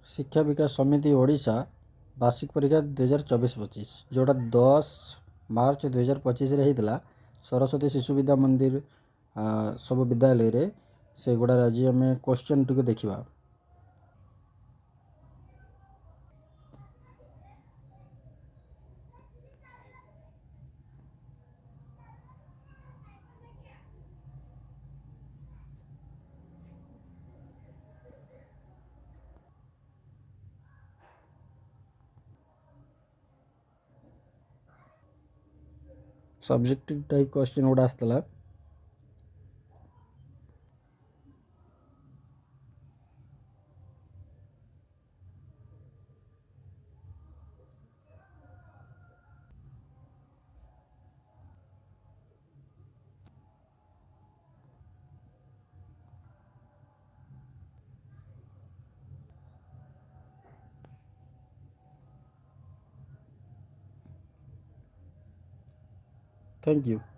ଶିକ୍ଷା ବିକାଶ ସମିତି ଓଡ଼ିଶା ବାର୍ଷିକ ପରୀକ୍ଷା 2024-25 ଯେଉଁଟା 10 ମାର୍ଚ୍ଚ 2025ରେ ହେଇଥିଲା ସରସ୍ୱତୀ ଶିଶୁ ବିଦ୍ୟା ମନ୍ଦିର ସବୁ ବିଦ୍ୟାଳୟରେ। ସେଗୁଡ଼ାରେ ଆଜି ଆମେ କ୍ୱେଶ୍ଚନ୍ ଟିକେ ଦେଖିବା। ସବଜେକ୍ଟିଭ ଟାଇପ୍ କ୍ୱେଶ୍ଚନ୍ ଗୁଡ଼ା ଆସିଥିଲା। Thank you.